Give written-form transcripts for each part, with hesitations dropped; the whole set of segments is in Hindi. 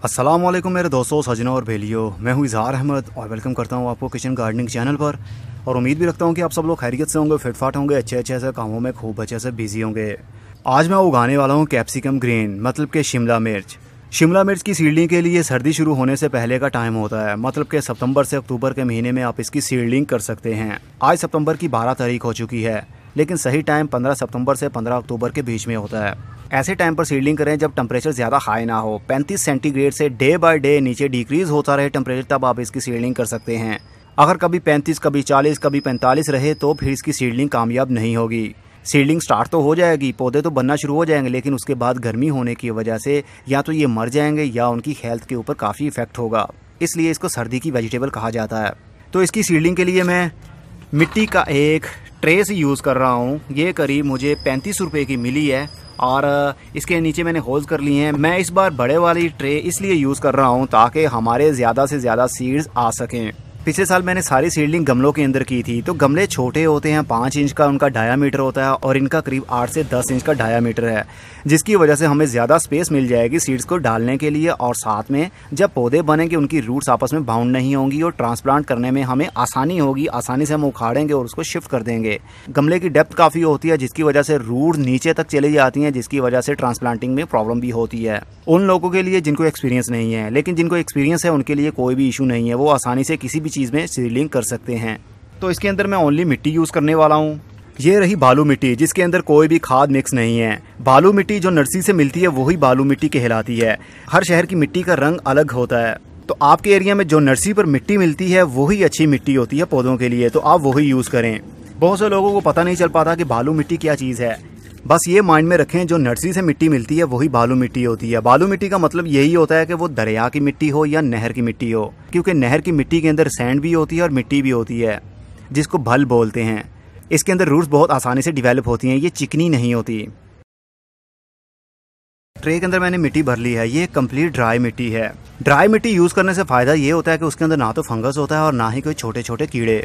अस्सलाम वालेकुम मेरे दोस्तों, सजनों और भेलियों। मैं हूं इजहार अहमद और वेलकम करता हूं आपको किचन गार्डनिंग चैनल पर। और उम्मीद भी रखता हूं कि आप सब लोग खैरियत से होंगे, फिटफाट होंगे, अच्छे से कामों में खूब अच्छे से बिजी होंगे। आज मैं उगाने वाला हूं कैप्सिकम ग्रीन, मतलब कि शिमला मिर्च। शिमला मिर्च की सीडलिंग के लिए सर्दी शुरू होने से पहले का टाइम होता है, मतलब कि सितंबर से अक्टूबर के महीने में आप इसकी सीडलिंग कर सकते हैं। आज सितंबर की 12 तारीख हो चुकी है, लेकिन सही टाइम 15 सितंबर से 15 अक्टूबर के बीच में होता है। ऐसे टाइम पर सीडलिंग करें जब टेम्परेचर ज़्यादा हाई ना हो। 35 सेंटीग्रेड से डे बाय डे नीचे डिक्रीज होता रहे टेम्परेचर, तब आप इसकी सीडलिंग कर सकते हैं। अगर कभी 35, कभी 40, कभी 45 रहे तो फिर इसकी सीडलिंग कामयाब नहीं होगी। सीडलिंग स्टार्ट तो हो जाएगी, पौधे तो बनना शुरू हो जाएंगे, लेकिन उसके बाद गर्मी होने की वजह से या तो ये मर जाएंगे या उनकी हेल्थ के ऊपर काफ़ी इफेक्ट होगा। इसलिए इसको सर्दी की वेजिटेबल कहा जाता है। तो इसकी सीडलिंग के लिए मैं मिट्टी का एक ट्रे से यूज़ कर रहा हूँ। ये करीब मुझे 35 रुपये की मिली है और इसके नीचे मैंने होल्स कर लिए हैं। मैं इस बार बड़े वाली ट्रे इसलिए यूज़ कर रहा हूँ ताकि हमारे ज़्यादा से ज़्यादा सीड्स आ सकें। पिछले साल मैंने सारी सीडलिंग गमलों के अंदर की थी, तो गमले छोटे होते हैं, 5 इंच का उनका डायामीटर होता है और इनका करीब 8 से 10 इंच का डायामीटर है, जिसकी वजह से हमें ज़्यादा स्पेस मिल जाएगी सीड्स को डालने के लिए। और साथ में जब पौधे बनेंगे उनकी रूट्स आपस में बाउंड नहीं होंगी और ट्रांसप्लांट करने में हमें आसानी होगी। आसानी से हम उखाड़ेंगे और उसको शिफ्ट कर देंगे। गमले की डेप्थ काफ़ी होती है, जिसकी वजह से रूट नीचे तक चली जाती हैं, जिसकी वजह से ट्रांसप्लांटिंग में प्रॉब्लम भी होती है उन लोगों के लिए जिनको एक्सपीरियंस नहीं है। लेकिन जिनको एक्सपीरियंस है उनके लिए कोई भी इशू नहीं है, वो आसानी से किसी भी चीज़ में सीडलिंग कर सकते हैं। तो इसके अंदर मैं ओनली मिट्टी यूज़ करने वाला हूँ। ये रही बालू मिट्टी, जिसके अंदर कोई भी खाद मिक्स नहीं है। बालू मिट्टी जो नर्सरी से मिलती है वही बालू मिट्टी कहलाती है। हर शहर की मिट्टी का रंग अलग होता है, तो आपके एरिया में जो नर्सरी पर मिट्टी मिलती है वही अच्छी मिट्टी होती है पौधों के लिए, तो आप वही यूज़ करें। बहुत से लोगों को पता नहीं चल पाता कि बालू मिट्टी क्या चीज़ है। बस ये माइंड में रखें, जो नर्सरी से मिट्टी मिलती है वही बालू मिट्टी होती है। बालू मिट्टी का मतलब यही होता है कि वो दरिया की मिट्टी हो या नहर की मिट्टी हो, क्योंकि नहर की मिट्टी के अंदर सैंड भी होती है और मिट्टी भी होती है, जिसको भल बोलते हैं। इसके अंदर रूट्स बहुत आसानी से डिवेलप होती हैं, ये चिकनी नहीं होती। ट्रे के अंदर मैंने मिट्टी भर ली है। ये कंप्लीट ड्राई मिट्टी है। ड्राई मिट्टी यूज़ करने से फ़ायदा ये होता है कि उसके अंदर ना तो फंगस होता है और ना ही कोई छोटे छोटे कीड़े।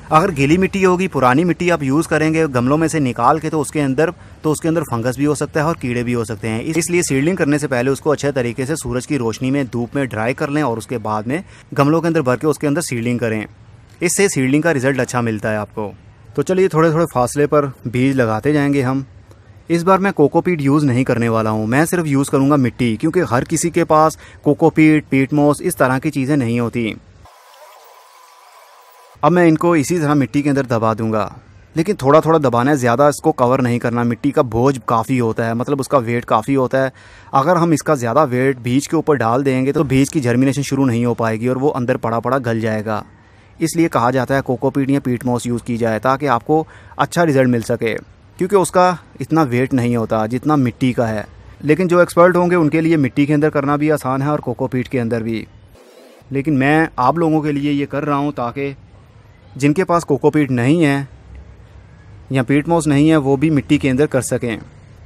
अगर गीली मिट्टी होगी, पुरानी मिट्टी आप यूज़ करेंगे गमलों में से निकाल के, तो उसके अंदर फंगस भी हो सकता है और कीड़े भी हो सकते हैं। इसलिए सीडलिंग करने से पहले उसको अच्छे तरीके से सूरज की रोशनी में, धूप में ड्राई कर लें और उसके बाद में गमलों के अंदर भर के उसके अंदर सीडलिंग करें। इससे सीडलिंग का रिजल्ट अच्छा मिलता है आपको। तो चलिए थोड़े थोड़े फासले पर बीज लगाते जाएंगे हम। इस बार मैं कोकोपीट यूज़ नहीं करने वाला हूँ, मैं सिर्फ यूज़ करूँगा मिट्टी, क्योंकि हर किसी के पास कोकोपीट, पीट मोस इस तरह की चीज़ें नहीं होती। अब मैं इनको इसी तरह मिट्टी के अंदर दबा दूंगा, लेकिन थोड़ा थोड़ा दबाना है, ज़्यादा इसको कवर नहीं करना। मिट्टी का बोझ काफ़ी होता है, मतलब उसका वेट काफ़ी होता है। अगर हम इसका ज़्यादा वेट बीज के ऊपर डाल देंगे तो बीज की जर्मिनेशन शुरू नहीं हो पाएगी और वो अंदर पड़ा पड़ा गल जाएगा। इसलिए कहा जाता है कोकोपीट या पीट मोस यूज़ की जाए, ताकि आपको अच्छा रिजल्ट मिल सके, क्योंकि उसका इतना वेट नहीं होता जितना मिट्टी का है। लेकिन जो एक्सपर्ट होंगे उनके लिए मिट्टी के अंदर करना भी आसान है और कोकोपीट के अंदर भी। लेकिन मैं आप लोगों के लिए ये कर रहा हूँ ताकि जिनके पास कोकोपीट नहीं है या पीट मोस नहीं है वो भी मिट्टी के अंदर कर सकें।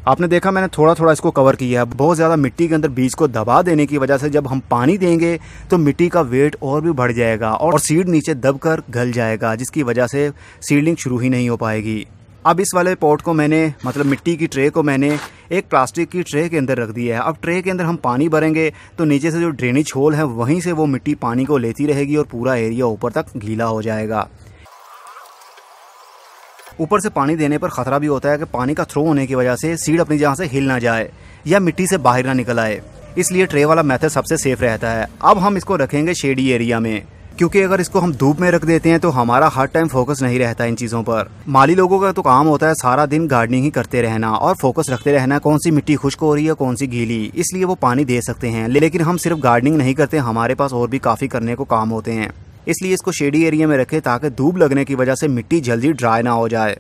आपने देखा मैंने थोड़ा थोड़ा इसको कवर किया है। बहुत ज़्यादा मिट्टी के अंदर बीज को दबा देने की वजह से जब हम पानी देंगे तो मिट्टी का वेट और भी बढ़ जाएगा और सीड नीचे दबकर गल जाएगा, जिसकी वजह से सीडलिंग शुरू ही नहीं हो पाएगी। अब इस वाले पॉट को मैंने, मतलब मिट्टी की ट्रे को मैंने एक प्लास्टिक की ट्रे के अंदर रख दिया है। अब ट्रे के अंदर हम पानी भरेंगे तो नीचे से जो ड्रेनेज होल है वहीं से वो मिट्टी पानी को लेती रहेगी और पूरा एरिया ऊपर तक गीला हो जाएगा। ऊपर से पानी देने पर ख़तरा भी होता है कि पानी का थ्रो होने की वजह से सीड अपनी जगह से हिल ना जाए या मिट्टी से बाहर ना निकल आए, इसलिए ट्रे वाला मेथड सबसे सेफ रहता है। अब हम इसको रखेंगे शेडी एरिया में, क्योंकि अगर इसको हम धूप में रख देते हैं तो हमारा हर टाइम फोकस नहीं रहता इन चीज़ों पर। माली लोगों का तो काम होता है सारा दिन गार्डनिंग ही करते रहना और फोकस रखते रहना कौन सी मिट्टी खुश्क हो रही है, कौन सी गीली, इसलिए वो पानी दे सकते हैं। लेकिन हम सिर्फ गार्डनिंग नहीं करते, हमारे पास और भी काफ़ी करने को काम होते हैं। इसलिए इसको शेडी एरिया में रखें ताकि धूप लगने की वजह से मिट्टी जल्दी ड्राई ना हो जाए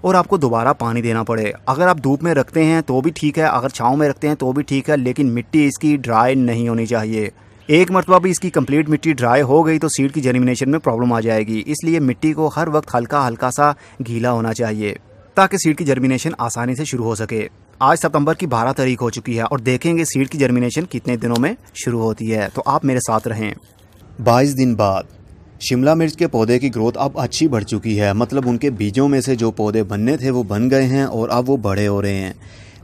और आपको दोबारा पानी देना पड़े। अगर आप धूप में रखते हैं तो भी ठीक है, अगर छाँव में रखते हैं तो भी ठीक है, लेकिन मिट्टी इसकी ड्राई नहीं होनी चाहिए। एक मरतबा भी इसकी कंप्लीट मिट्टी ड्राई हो गई तो सीड की जर्मिनेशन में प्रॉब्लम आ जाएगी। इसलिए मिट्टी को हर वक्त हल्का हल्का सा गीला होना चाहिए ताकि सीड की जर्मिनेशन आसानी से शुरू हो सके। आज सितंबर की 12 तारीख हो चुकी है और देखेंगे सीड की जर्मिनेशन कितने दिनों में शुरू होती है, तो आप मेरे साथ रहें। 22 दिन बाद शिमला मिर्च के पौधे की ग्रोथ अब अच्छी बढ़ चुकी है, मतलब उनके बीजों में से जो पौधे बनने थे वो बन गए हैं और अब वो बड़े हो रहे हैं।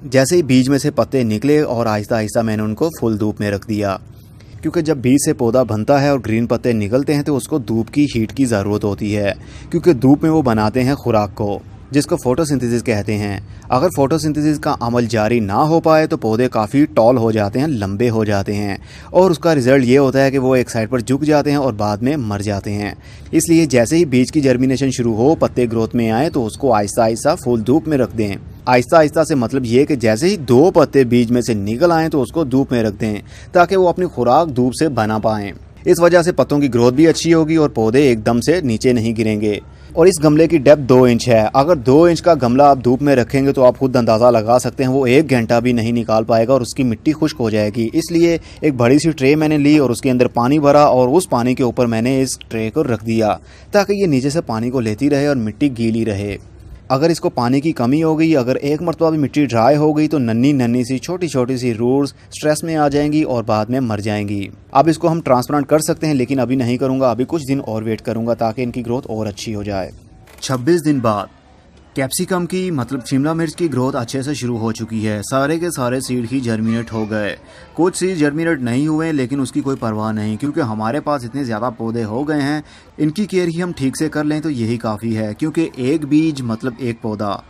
जैसे ही बीज में से पत्ते निकले और आहिस्ता आहिस्ता मैंने उनको फुल धूप में रख दिया। क्योंकि जब बीज से पौधा बनता है और ग्रीन पत्ते निकलते हैं तो उसको धूप की हीट की ज़रूरत होती है, क्योंकि धूप में वो बनाते हैं खुराक को, जिसको फोटोसिंथेसिस कहते हैं। अगर फोटोसिंथेसिस का अमल जारी ना हो पाए तो पौधे काफ़ी टॉल हो जाते हैं, लंबे हो जाते हैं, और उसका रिज़ल्ट ये होता है कि वो एक साइड पर झुक जाते हैं और बाद में मर जाते हैं। इसलिए जैसे ही बीज की जर्मिनेशन शुरू हो, पत्ते ग्रोथ में आए, तो उसको आहिस्ता आहिस्ता फुल धूप में रख दें। आहिस्ता आहिस्ता से मतलब ये कि जैसे ही 2 पत्ते बीज में से निकल आएँ तो उसको धूप में रख दें, ताकि वो अपनी खुराक धूप से बना पाएँ। इस वजह से पत्तों की ग्रोथ भी अच्छी होगी और पौधे एकदम से नीचे नहीं गिरेंगे। और इस गमले की डेप्थ 2 इंच है। अगर 2 इंच का गमला आप धूप में रखेंगे तो आप खुद अंदाज़ा लगा सकते हैं वो 1 घंटा भी नहीं निकाल पाएगा और उसकी मिट्टी खुश्क हो जाएगी। इसलिए एक बड़ी सी ट्रे मैंने ली और उसके अंदर पानी भरा और उस पानी के ऊपर मैंने इस ट्रे को रख दिया, ताकि ये नीचे से पानी को लेती रहे और मिट्टी गीली रहे। अगर इसको पानी की कमी हो गई, अगर एक मरतबा भी मिट्टी ड्राई हो गई, तो नन्ही नन्ही सी छोटी छोटी सी रूट्स स्ट्रेस में आ जाएंगी और बाद में मर जाएंगी। अब इसको हम ट्रांसप्लांट कर सकते हैं, लेकिन अभी नहीं करूँगा, अभी कुछ दिन और वेट करूँगा ताकि इनकी ग्रोथ और अच्छी हो जाए। 26 दिन बाद कैप्सिकम की मतलब शिमला मिर्च की ग्रोथ अच्छे से शुरू हो चुकी है। सारे के सारे सीड ही जर्मिनेट हो गए। कुछ सीड जर्मिनेट नहीं हुए, लेकिन उसकी कोई परवाह नहीं, क्योंकि हमारे पास इतने ज़्यादा पौधे हो गए हैं। इनकी केयर ही हम ठीक से कर लें तो यही काफ़ी है, क्योंकि एक बीज मतलब एक पौधा,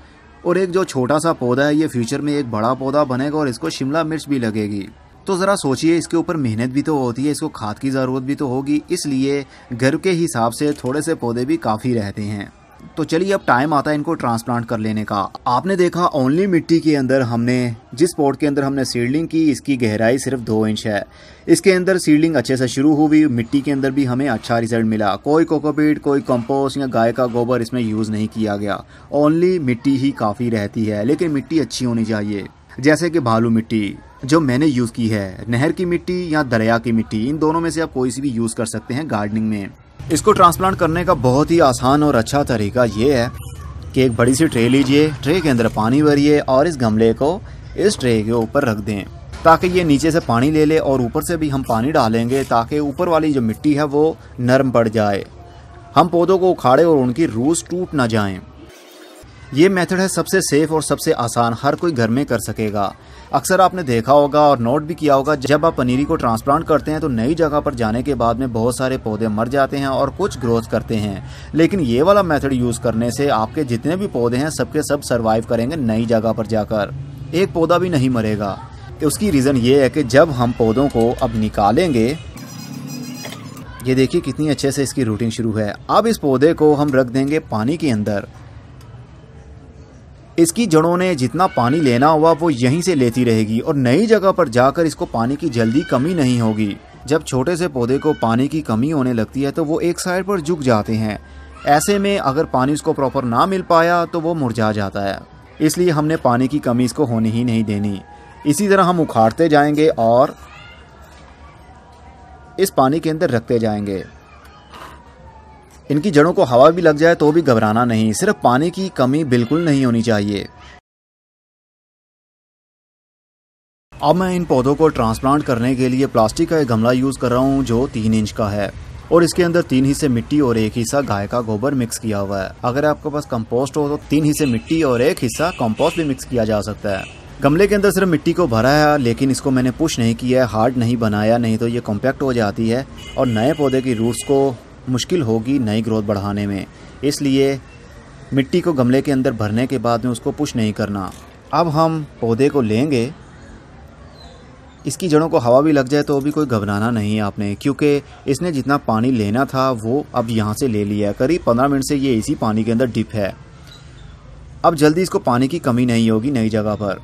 और एक जो छोटा सा पौधा है ये फ्यूचर में एक बड़ा पौधा बनेगा और इसको शिमला मिर्च भी लगेगी। तो ज़रा सोचिए, इसके ऊपर मेहनत भी तो होती है, इसको खाद की ज़रूरत भी तो होगी। इसलिए घर के हिसाब से थोड़े से पौधे भी काफ़ी रहते हैं। तो चलिए अब टाइम आता है इनको ट्रांसप्लांट कर लेने का। आपने देखा ओनली मिट्टी के अंदर हमने जिस पॉट के अंदर हमने सीडलिंग की, इसकी गहराई सिर्फ 2 इंच है। इसके अंदर सीडलिंग अच्छे से शुरू हुई, मिट्टी के अंदर भी हमें अच्छा रिजल्ट मिला। कोई कोकोपीट, कोई कंपोस्ट या गाय का गोबर इसमें यूज़ नहीं किया गया। ओनली मिट्टी ही काफ़ी रहती है, लेकिन मिट्टी अच्छी होनी चाहिए, जैसे कि बालू मिट्टी जो मैंने यूज़ की है, नहर की मिट्टी या दरिया की मिट्टी, इन दोनों में से आप कोई सी भी यूज़ कर सकते हैं गार्डनिंग में। इसको ट्रांसप्लांट करने का बहुत ही आसान और अच्छा तरीका ये है कि एक बड़ी सी ट्रे लीजिए, ट्रे के अंदर पानी भरिए और इस गमले को इस ट्रे के ऊपर रख दें, ताकि ये नीचे से पानी ले ले, और ऊपर से भी हम पानी डालेंगे ताकि ऊपर वाली जो मिट्टी है वो नरम पड़ जाए, हम पौधों को उखाड़े और उनकी रूट्स टूट ना जाएं। ये मेथड है सबसे सेफ और सबसे आसान, हर कोई घर में कर सकेगा। अक्सर आपने देखा होगा और नोट भी किया होगा, जब आप पनीरी को ट्रांसप्लांट करते हैं तो नई जगह पर जाने के बाद में बहुत सारे पौधे मर जाते हैं और कुछ ग्रोथ करते हैं। लेकिन ये वाला मेथड यूज़ करने से आपके जितने भी पौधे हैं सबके सब सर्वाइव करेंगे नई जगह पर जाकर, एक पौधा भी नहीं मरेगा। उसकी रीज़न ये है कि जब हम पौधों को अब निकालेंगे, ये देखिए कितनी अच्छे से इसकी रूटिंग शुरू है। अब इस पौधे को हम रख देंगे पानी के अंदर। इसकी जड़ों ने जितना पानी लेना हुआ वो यहीं से लेती रहेगी और नई जगह पर जाकर इसको पानी की जल्दी कमी नहीं होगी। जब छोटे से पौधे को पानी की कमी होने लगती है तो वो एक साइड पर झुक जाते हैं। ऐसे में अगर पानी उसको प्रॉपर ना मिल पाया तो वो मुरझा जाता है। इसलिए हमने पानी की कमी इसको होने ही नहीं देनी। इसी तरह हम उखाड़ते जाएंगे और इस पानी के अंदर रखते जाएंगे। इनकी जड़ों को हवा भी लग जाए तो भी घबराना नहीं, सिर्फ पानी की कमी बिल्कुल नहीं होनी चाहिए। अब मैं इन पौधों को ट्रांसप्लांट करने के लिए प्लास्टिक का एक गमला यूज़ कर रहा हूँ जो 3 इंच का है, और इसके अंदर 3 हिस्से मिट्टी और 1 हिस्सा गाय का गोबर मिक्स किया हुआ है। अगर आपके पास कंपोस्ट हो तो 3 हिस्से मिट्टी और 1 हिस्सा कंपोस्ट भी मिक्स किया जा सकता है। गमले के अंदर सिर्फ मिट्टी को भरा है, लेकिन इसको मैंने पुश नहीं किया है, हार्ड नहीं बनाया, नहीं तो ये कॉम्पैक्ट हो जाती है और नए पौधे की रूट्स को मुश्किल होगी नई ग्रोथ बढ़ाने में। इसलिए मिट्टी को गमले के अंदर भरने के बाद में उसको पुश नहीं करना। अब हम पौधे को लेंगे, इसकी जड़ों को हवा भी लग जाए तो भी कोई घबराना नहीं है आपने, क्योंकि इसने जितना पानी लेना था वो अब यहाँ से ले लिया है। करीब 15 मिनट से ये इसी पानी के अंदर डिप है। अब जल्दी इसको पानी की कमी नहीं होगी नई जगह पर।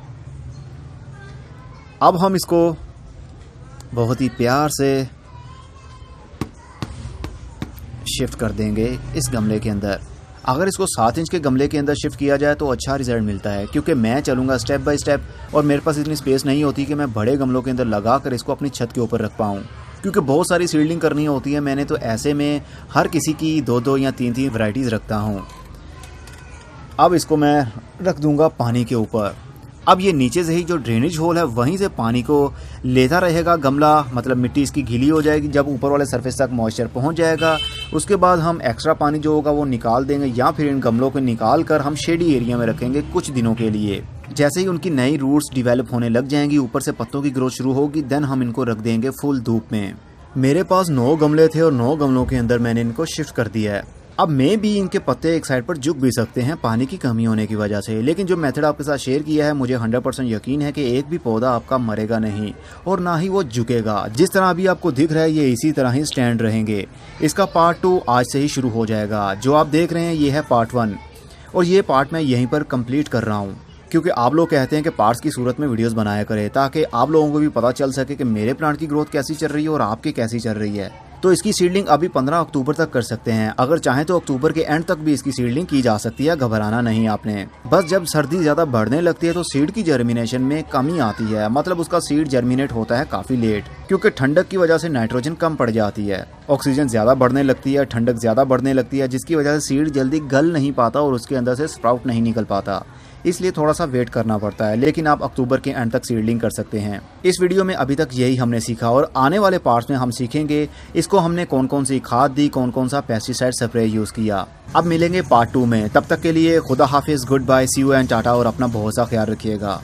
अब हम इसको बहुत ही प्यार से शिफ्ट कर देंगे इस गमले के अंदर। अगर इसको 7 इंच के गमले के अंदर शिफ्ट किया जाए तो अच्छा रिजल्ट मिलता है, क्योंकि मैं चलूँगा स्टेप बाय स्टेप और मेरे पास इतनी स्पेस नहीं होती कि मैं बड़े गमलों के अंदर लगा कर इसको अपनी छत के ऊपर रख पाऊँ, क्योंकि बहुत सारी सीडलिंग करनी होती है मैंने। तो ऐसे में हर किसी की 2-2 या 3-3 वैरायटीज़ रखता हूँ। अब इसको मैं रख दूँगा पानी के ऊपर। अब ये नीचे से ही जो ड्रेनेज होल है वहीं से पानी को लेता रहेगा गमला, मतलब मिट्टी इसकी गीली हो जाएगी। जब ऊपर वाले सरफेस तक मॉइस्चर पहुंच जाएगा उसके बाद हम एक्स्ट्रा पानी जो होगा वो निकाल देंगे, या फिर इन गमलों को निकाल कर हम शेडी एरिया में रखेंगे कुछ दिनों के लिए। जैसे ही उनकी नई रूट्स डिवेलप होने लग जाएंगी, ऊपर से पत्तों की ग्रोथ शुरू होगी, देन हम इनको रख देंगे फुल धूप में। मेरे पास 9 गमले थे और 9 गमलों के अंदर मैंने इनको शिफ्ट कर दिया है। अब मैं भी इनके पत्ते एक साइड पर झुक भी सकते हैं पानी की कमी होने की वजह से, लेकिन जो मेथड आपके साथ शेयर किया है मुझे 100% यकीन है कि एक भी पौधा आपका मरेगा नहीं और ना ही वो झुकेगा। जिस तरह अभी आपको दिख रहा है ये इसी तरह ही स्टैंड रहेंगे। इसका पार्ट 2 आज से ही शुरू हो जाएगा। जो आप देख रहे हैं ये है पार्ट 1 और ये पार्ट मैं यहीं पर कंप्लीट कर रहा हूँ, क्योंकि आप लोग कहते हैं कि पार्ट्स की सूरत में वीडियोस बनाया करें ताकि आप लोगों को भी पता चल सके कि मेरे प्लांट की ग्रोथ कैसी चल रही है और आपकी कैसी चल रही है। तो इसकी सीडलिंग अभी 15 अक्टूबर तक कर सकते हैं। अगर चाहें तो अक्टूबर के एंड तक भी इसकी सीडलिंग की जा सकती है, घबराना नहीं आपने। बस जब सर्दी ज़्यादा बढ़ने लगती है तो सीड की जर्मिनेशन में कमी आती है, मतलब उसका सीड जर्मिनेट होता है काफ़ी लेट, क्योंकि ठंडक की वजह से नाइट्रोजन कम पड़ जाती है, ऑक्सीजन ज़्यादा बढ़ने लगती है, ठंडक ज़्यादा बढ़ने लगती है, जिसकी वजह से सीड जल्दी गल नहीं पाता और उसके अंदर से स्प्राउट नहीं निकल पाता। इसलिए थोड़ा सा वेट करना पड़ता है, लेकिन आप अक्टूबर के एंड तक सीडलिंग कर सकते हैं। इस वीडियो में अभी तक यही हमने सीखा और आने वाले पार्ट्स में हम सीखेंगे इसको हमने कौन कौन सी खाद दी, कौन कौन सा पेस्टिसाइड स्प्रे यूज़ किया। अब मिलेंगे पार्ट 2 में, तब तक के लिए खुदा हाफिज़, good bye, see you and tata और अपना बहुत सा ख्याल रखिएगा।